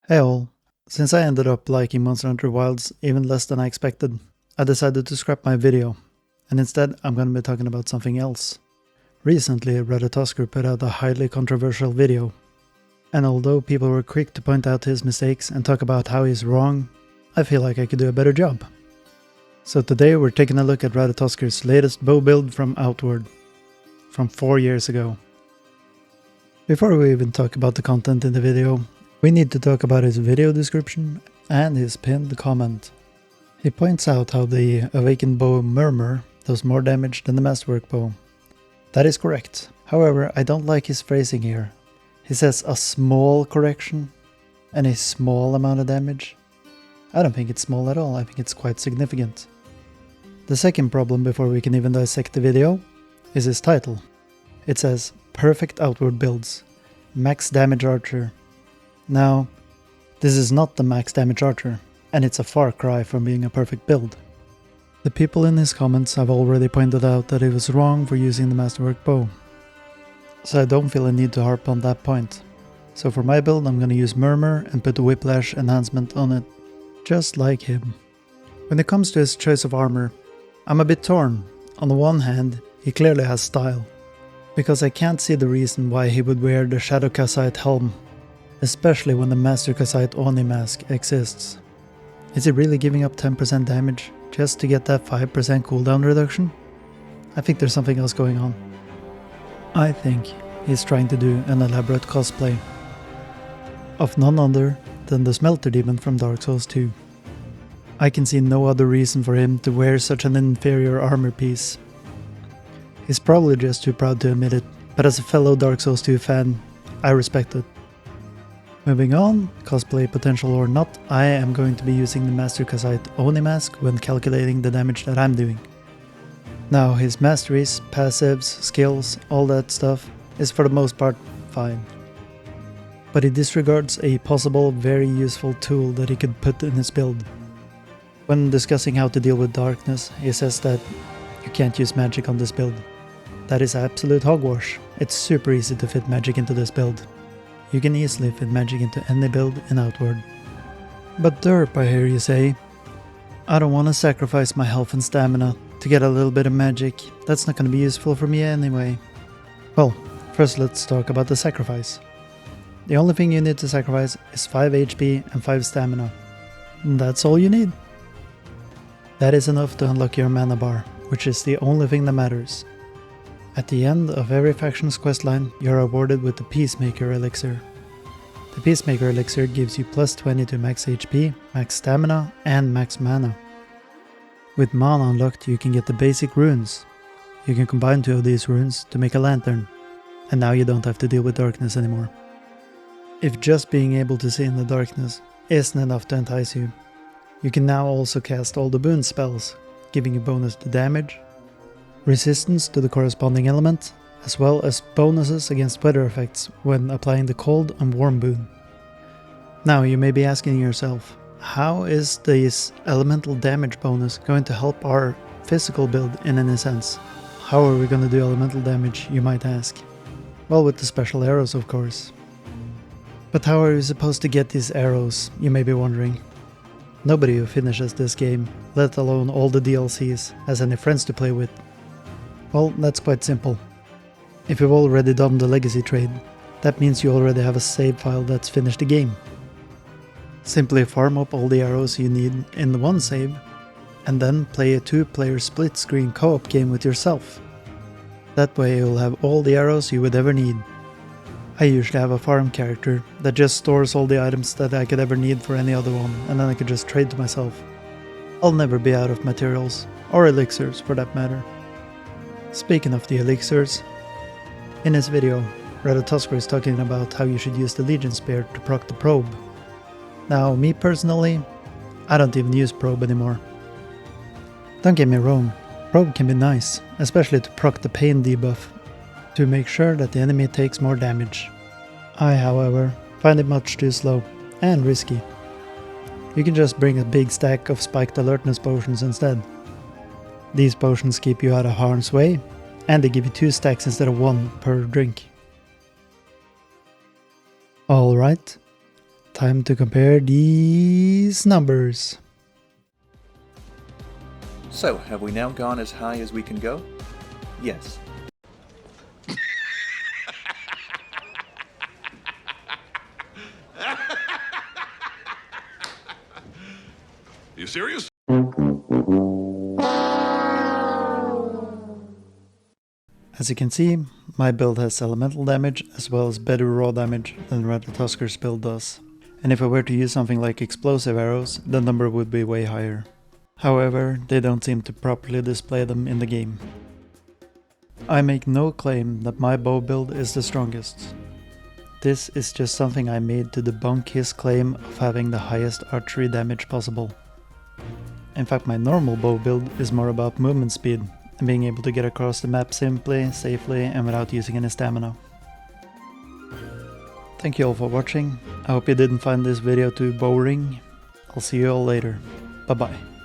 Hey all, since I ended up liking Monster Hunter Wilds even less than I expected, I decided to scrap my video, and instead I'm going to be talking about something else. Recently, Ratatoskr put out a highly controversial video, and although people were quick to point out his mistakes and talk about how he's wrong, I feel like I could do a better job. So today we're taking a look at Ratatoskr's latest bow build from Outward, from 4 years ago. Before we even talk about the content in the video, we need to talk about his video description and his pinned comment. He points out how the Awakened Bow Murmur does more damage than the Masterwork Bow. That is correct. However, I don't like his phrasing here. He says a small correction and a small amount of damage. I don't think it's small at all, I think it's quite significant. The second problem before we can even dissect the video is his title. It says Perfect Outward Builds, Max Damage Archer. Now, this is not the max damage archer, and it's a far cry from being a perfect build. The people in his comments have already pointed out that he was wrong for using the Masterwork Bow, so I don't feel a need to harp on that point. So for my build I'm gonna use Murmur and put the Whiplash enhancement on it, just like him. When it comes to his choice of armor, I'm a bit torn. On the one hand, he clearly has style, because I can't see the reason why he would wear the Shadow Kassite helm, especially when the Master Kassite Oni mask exists. Is he really giving up 10% damage just to get that 5% cooldown reduction? I think there's something else going on. I think he's trying to do an elaborate cosplay of none other than the Smelter Demon from Dark Souls 2. I can see no other reason for him to wear such an inferior armor piece. He's probably just too proud to admit it, but as a fellow Dark Souls 2 fan, I respect it. Moving on, cosplay potential or not, I am going to be using the Master Kassite Oni mask when calculating the damage that I'm doing. Now his masteries, passives, skills, all that stuff is for the most part fine. But he disregards a possible very useful tool that he could put in his build. When discussing how to deal with darkness, he says that you can't use magic on this build. That is absolute hogwash. It's super easy to fit magic into this build. You can easily fit magic into any build in Outward. But derp, I hear you say. I don't want to sacrifice my health and stamina to get a little bit of magic. That's not going to be useful for me anyway. Well, first let's talk about the sacrifice. The only thing you need to sacrifice is 5 HP and 5 stamina. And that's all you need. That is enough to unlock your mana bar, which is the only thing that matters. At the end of every faction's questline, you are awarded with the Peacemaker Elixir. The Peacemaker Elixir gives you plus 20 to max HP, max stamina, and max mana. With mana unlocked, you can get the basic runes. You can combine 2 of these runes to make a lantern, and now you don't have to deal with darkness anymore. If just being able to see in the darkness isn't enough to entice you, you can now also cast all the boon spells, giving you bonus to damage, resistance to the corresponding element, as well as bonuses against weather effects when applying the cold and warm boon. Now you may be asking yourself, how is this elemental damage bonus going to help our physical build in any sense? How are we going to do elemental damage, you might ask? Well, with the special arrows, of course. But how are you supposed to get these arrows, you may be wondering? Nobody who finishes this game, let alone all the DLCs, has any friends to play with. Well, that's quite simple. If you've already done the legacy trade, that means you already have a save file that's finished the game. Simply farm up all the arrows you need in the one save, and then play a 2-player split screen co-op game with yourself. That way you'll have all the arrows you would ever need. I usually have a farm character that just stores all the items that I could ever need for any other one, and then I could just trade to myself. I'll never be out of materials, or elixirs for that matter. Speaking of the elixirs, in this video, Ratatoskr is talking about how you should use the Legion Spear to proc the probe. Now, me personally, I don't even use probe anymore. Don't get me wrong, probe can be nice, especially to proc the pain debuff, to make sure that the enemy takes more damage. I, however, find it much too slow, and risky. You can just bring a big stack of spiked alertness potions instead. These potions keep you out of harm's way, and they give you 2 stacks instead of 1 per drink. Alright, Time to compare these numbers. So, have we now gone as high as we can go? Yes. You serious? As you can see, my build has elemental damage as well as better raw damage than Ratatoskr's build does. And if I were to use something like explosive arrows, the number would be way higher. However, they don't seem to properly display them in the game. I make no claim that my bow build is the strongest. This is just something I made to debunk his claim of having the highest archery damage possible. In fact, my normal bow build is more about movement speed and being able to get across the map simply, safely, and without using any stamina. Thank you all for watching. I hope you didn't find this video too boring. I'll see you all later. Bye bye.